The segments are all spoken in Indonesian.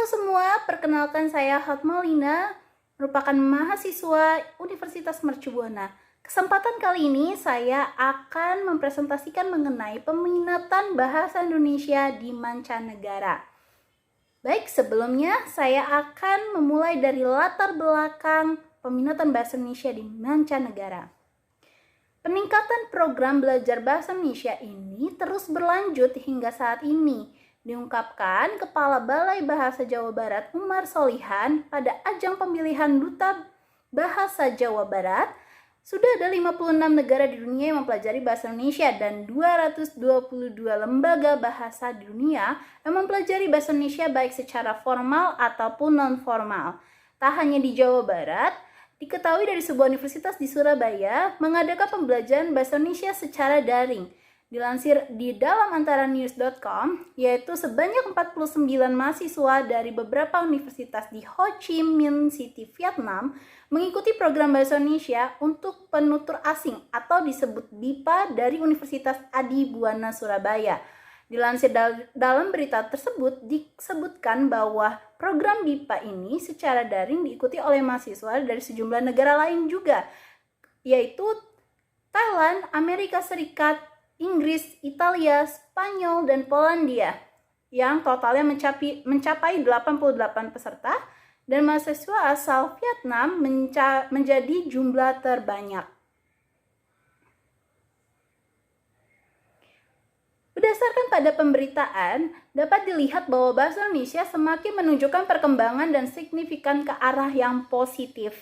semua, perkenalkan saya Hotmalina, merupakan mahasiswa Universitas Mercu Buana. Kesempatan kali ini saya akan mempresentasikan mengenai peminatan bahasa Indonesia di mancanegara. Baik, sebelumnya saya akan memulai dari latar belakang peminatan bahasa Indonesia di mancanegara. Peningkatan program belajar bahasa Indonesia ini terus berlanjut hingga saat ini, diungkapkan Kepala Balai Bahasa Jawa Barat Umar Solihan pada ajang pemilihan Duta Bahasa Jawa Barat. Sudah ada 56 negara di dunia yang mempelajari bahasa Indonesia dan 222 lembaga bahasa di dunia yang mempelajari bahasa Indonesia baik secara formal ataupun non-formal. Tak hanya di Jawa Barat, diketahui dari sebuah universitas di Surabaya mengadakan pembelajaran bahasa Indonesia secara daring. Dilansir di dalam antaranews.com, yaitu sebanyak 49 mahasiswa dari beberapa universitas di Ho Chi Minh City, Vietnam, mengikuti program bahasa Indonesia untuk penutur asing atau disebut BIPA dari Universitas Adi Buana, Surabaya. Dilansir dalam berita tersebut, disebutkan bahwa program BIPA ini secara daring diikuti oleh mahasiswa dari sejumlah negara lain juga, yaitu Thailand, Amerika Serikat, Inggris, Italia, Spanyol, dan Polandia, yang totalnya mencapai 88 peserta, dan mahasiswa asal Vietnam menjadi jumlah terbanyak. Berdasarkan pada pemberitaan, dapat dilihat bahwa bahasa Indonesia semakin menunjukkan perkembangan dan signifikan ke arah yang positif.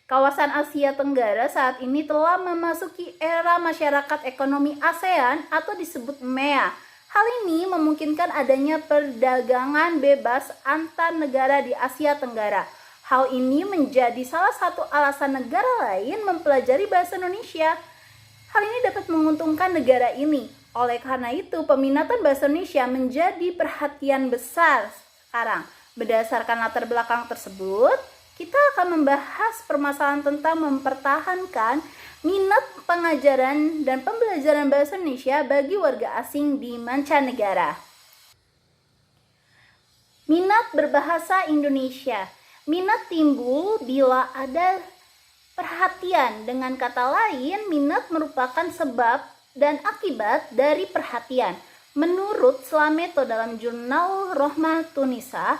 Kawasan Asia Tenggara saat ini telah memasuki era masyarakat ekonomi ASEAN atau disebut MEA. Hal ini memungkinkan adanya perdagangan bebas antar negara di Asia Tenggara. Hal ini menjadi salah satu alasan negara lain mempelajari bahasa Indonesia. Hal ini dapat menguntungkan negara ini. Oleh karena itu, peminatan bahasa Indonesia menjadi perhatian besar sekarang. Berdasarkan latar belakang tersebut, kita akan membahas permasalahan tentang mempertahankan minat pengajaran dan pembelajaran bahasa Indonesia bagi warga asing di mancanegara. Minat berbahasa Indonesia. Minat timbul bila ada perhatian. Dengan kata lain, minat merupakan sebab dan akibat dari perhatian. Menurut Slameto dalam jurnal Rohmatunisa,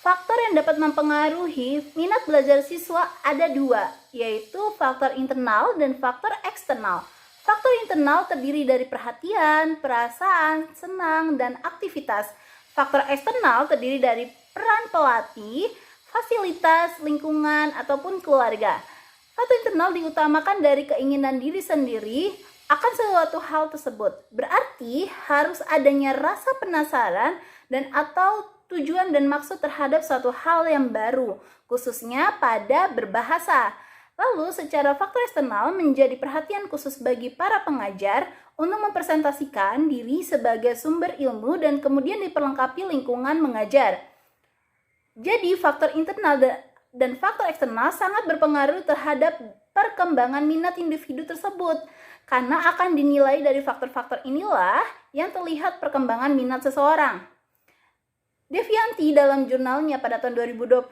faktor yang dapat mempengaruhi minat belajar siswa ada dua, yaitu faktor internal dan faktor eksternal. Faktor internal terdiri dari perhatian, perasaan, senang, dan aktivitas. Faktor eksternal terdiri dari peran pelatih, fasilitas, lingkungan, ataupun keluarga. Faktor internal diutamakan dari keinginan diri sendiri akan suatu hal tersebut. Berarti harus adanya rasa penasaran dan atau tujuan dan maksud terhadap suatu hal yang baru, khususnya pada berbahasa. Lalu secara faktor eksternal menjadi perhatian khusus bagi para pengajar untuk mempresentasikan diri sebagai sumber ilmu dan kemudian diperlengkapi lingkungan mengajar. Jadi faktor internal dan faktor eksternal sangat berpengaruh terhadap perkembangan minat individu tersebut, karena akan dinilai dari faktor-faktor inilah yang terlihat perkembangan minat seseorang. Devianti dalam jurnalnya pada tahun 2020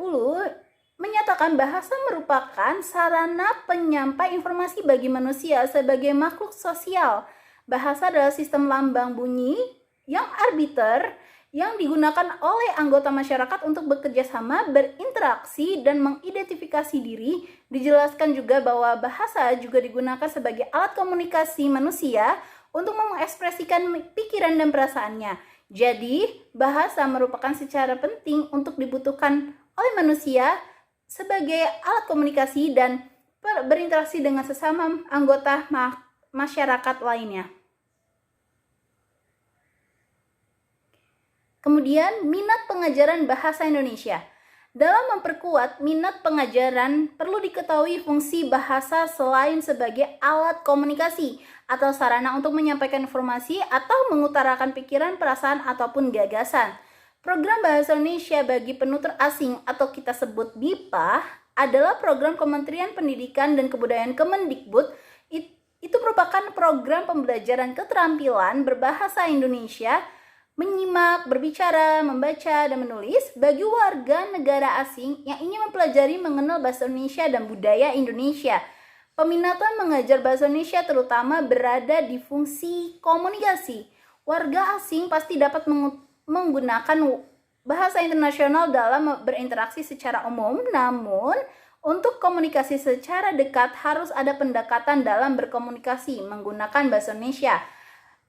menyatakan bahasa merupakan sarana penyampai informasi bagi manusia sebagai makhluk sosial. Bahasa adalah sistem lambang bunyi yang arbiter yang digunakan oleh anggota masyarakat untuk bekerja sama, berinteraksi, dan mengidentifikasi diri. Dijelaskan juga bahwa bahasa juga digunakan sebagai alat komunikasi manusia untuk mengekspresikan pikiran dan perasaannya. Jadi, bahasa merupakan secara penting untuk dibutuhkan oleh manusia sebagai alat komunikasi dan berinteraksi dengan sesama anggota masyarakat lainnya. Kemudian, minat pengajaran bahasa Indonesia. Dalam memperkuat minat pengajaran, perlu diketahui fungsi bahasa selain sebagai alat komunikasi atau sarana untuk menyampaikan informasi atau mengutarakan pikiran, perasaan, ataupun gagasan. Program Bahasa Indonesia bagi penutur asing atau kita sebut BIPA adalah program Kementerian Pendidikan dan Kebudayaan Kemendikbud. Itu merupakan program pembelajaran keterampilan berbahasa Indonesia menyimak, berbicara, membaca, dan menulis. Bagi warga negara asing yang ingin mempelajari mengenal bahasa Indonesia dan budaya Indonesia, peminatan mengajar bahasa Indonesia terutama berada di fungsi komunikasi. Warga asing pasti dapat menggunakan bahasa internasional dalam berinteraksi secara umum, namun untuk komunikasi secara dekat harus ada pendekatan dalam berkomunikasi menggunakan bahasa Indonesia.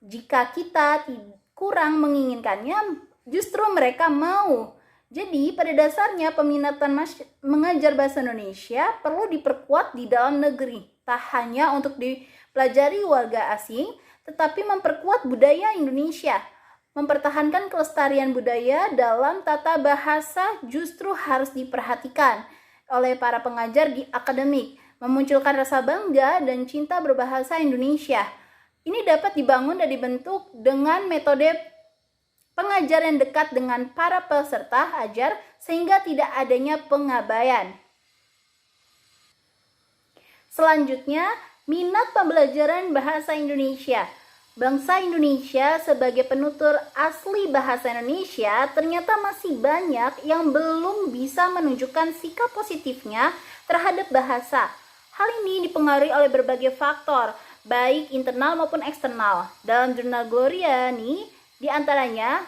Jika kita kurang menginginkannya, justru mereka mau. Jadi pada dasarnya peminatan mengajar bahasa Indonesia perlu diperkuat di dalam negeri, tak hanya untuk dipelajari warga asing, tetapi memperkuat budaya Indonesia. Mempertahankan kelestarian budaya dalam tata bahasa justru harus diperhatikan oleh para pengajar di akademik, memunculkan rasa bangga dan cinta berbahasa Indonesia. Ini dapat dibangun dan dibentuk dengan metode pengajar yang dekat dengan para peserta ajar sehingga tidak adanya pengabaian. Selanjutnya, minat pembelajaran bahasa Indonesia. Bangsa Indonesia sebagai penutur asli bahasa Indonesia ternyata masih banyak yang belum bisa menunjukkan sikap positifnya terhadap bahasa. Hal ini dipengaruhi oleh berbagai faktor, baik internal maupun eksternal. Dalam jurnal Gloria nih, diantaranya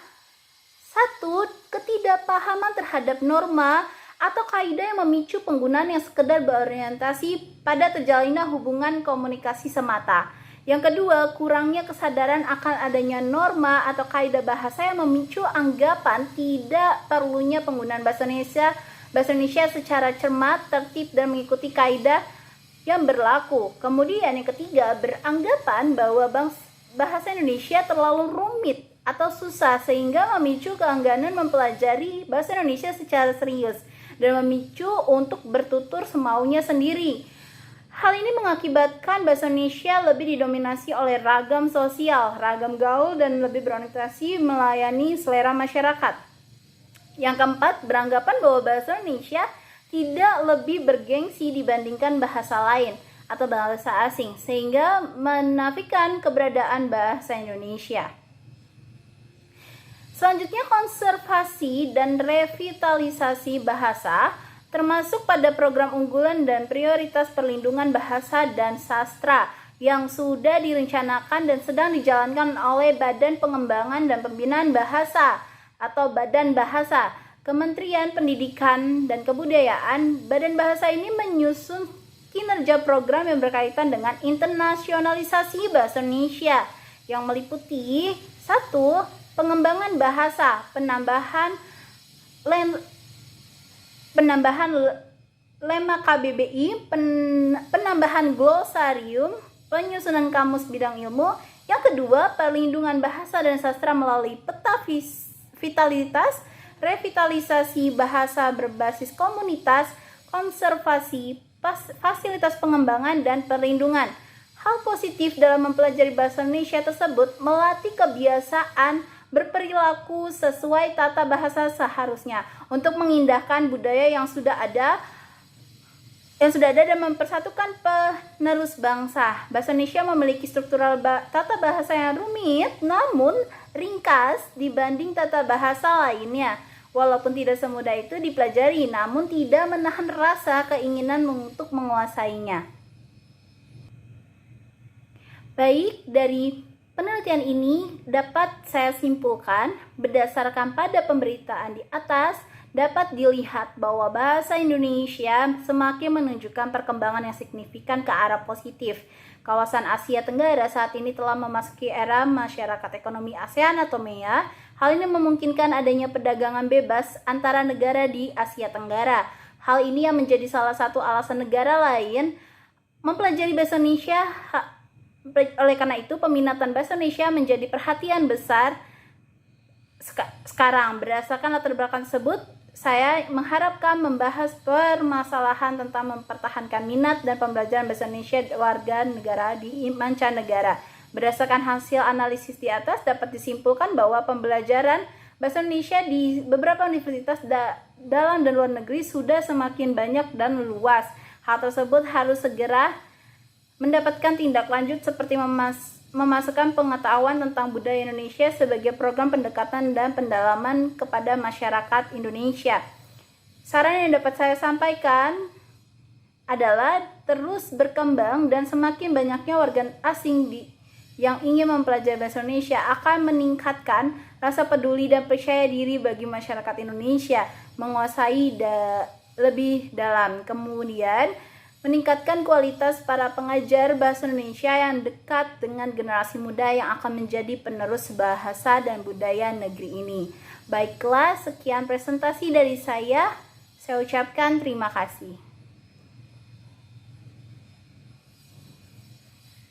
1. Ketidakpahaman terhadap norma atau kaidah yang memicu penggunaan yang sekedar berorientasi pada terjalinnya hubungan komunikasi semata. Yang kedua, kurangnya kesadaran akan adanya norma atau kaidah bahasa yang memicu anggapan tidak perlunya penggunaan bahasa Indonesia secara cermat, tertib, dan mengikuti kaidah yang berlaku. Kemudian yang ketiga, beranggapan bahwa bahasa Indonesia terlalu rumit atau susah sehingga memicu keengganan mempelajari bahasa Indonesia secara serius dan memicu untuk bertutur semaunya sendiri. Hal ini mengakibatkan bahasa Indonesia lebih didominasi oleh ragam sosial, ragam gaul, dan lebih berorientasi melayani selera masyarakat. Yang keempat, beranggapan bahwa bahasa Indonesia tidak lebih bergengsi dibandingkan bahasa lain atau bahasa asing, sehingga menafikan keberadaan bahasa Indonesia. Selanjutnya, konservasi dan revitalisasi bahasa, termasuk pada program unggulan dan prioritas perlindungan bahasa dan sastra yang sudah direncanakan dan sedang dijalankan oleh Badan Pengembangan dan Pembinaan Bahasa atau Badan Bahasa, Kementerian Pendidikan dan Kebudayaan. Badan Bahasa ini menyusun kinerja program yang berkaitan dengan internasionalisasi bahasa Indonesia yang meliputi 1. Pengembangan bahasa, penambahan lema KBBI, penambahan glosarium, penyusunan kamus bidang ilmu. Yang kedua, perlindungan bahasa dan sastra melalui peta vitalitas, revitalisasi bahasa berbasis komunitas, konservasi, fasilitas pengembangan, dan perlindungan. Hal positif dalam mempelajari bahasa Indonesia tersebut melatih kebiasaan berperilaku sesuai tata bahasa seharusnya untuk mengindahkan budaya yang sudah ada dan mempersatukan penerus bangsa. Bahasa Indonesia memiliki struktural tata bahasa yang rumit namun ringkas dibanding tata bahasa lainnya. Walaupun tidak semudah itu dipelajari, namun tidak menahan rasa keinginan untuk menguasainya. Baik, dari penelitian ini dapat saya simpulkan berdasarkan pada pemberitaan di atas dapat dilihat bahwa bahasa Indonesia semakin menunjukkan perkembangan yang signifikan ke arah positif. Kawasan Asia Tenggara saat ini telah memasuki era masyarakat ekonomi ASEAN atau MEA. Hal ini memungkinkan adanya perdagangan bebas antara negara di Asia Tenggara. Hal ini yang menjadi salah satu alasan negara lain mempelajari bahasa Indonesia. Oleh karena itu, peminatan bahasa Indonesia menjadi perhatian besar sekarang. Berdasarkan latar belakang tersebut, saya mengharapkan membahas permasalahan tentang mempertahankan minat dan pembelajaran bahasa Indonesia warga negara di mancanegara. Berdasarkan hasil analisis di atas, dapat disimpulkan bahwa pembelajaran bahasa Indonesia di beberapa universitas dalam dan luar negeri sudah semakin banyak dan luas. Hal tersebut harus segera mendapatkan tindak lanjut seperti memasukkan pengetahuan tentang budaya Indonesia sebagai program pendekatan dan pendalaman kepada masyarakat Indonesia. Saran yang dapat saya sampaikan adalah terus berkembang dan semakin banyaknya warga asing yang ingin mempelajari bahasa Indonesia akan meningkatkan rasa peduli dan percaya diri bagi masyarakat Indonesia, menguasai lebih dalam. Kemudian meningkatkan kualitas para pengajar bahasa Indonesia yang dekat dengan generasi muda yang akan menjadi penerus bahasa dan budaya negeri ini. Baiklah, sekian presentasi dari saya. Saya ucapkan terima kasih.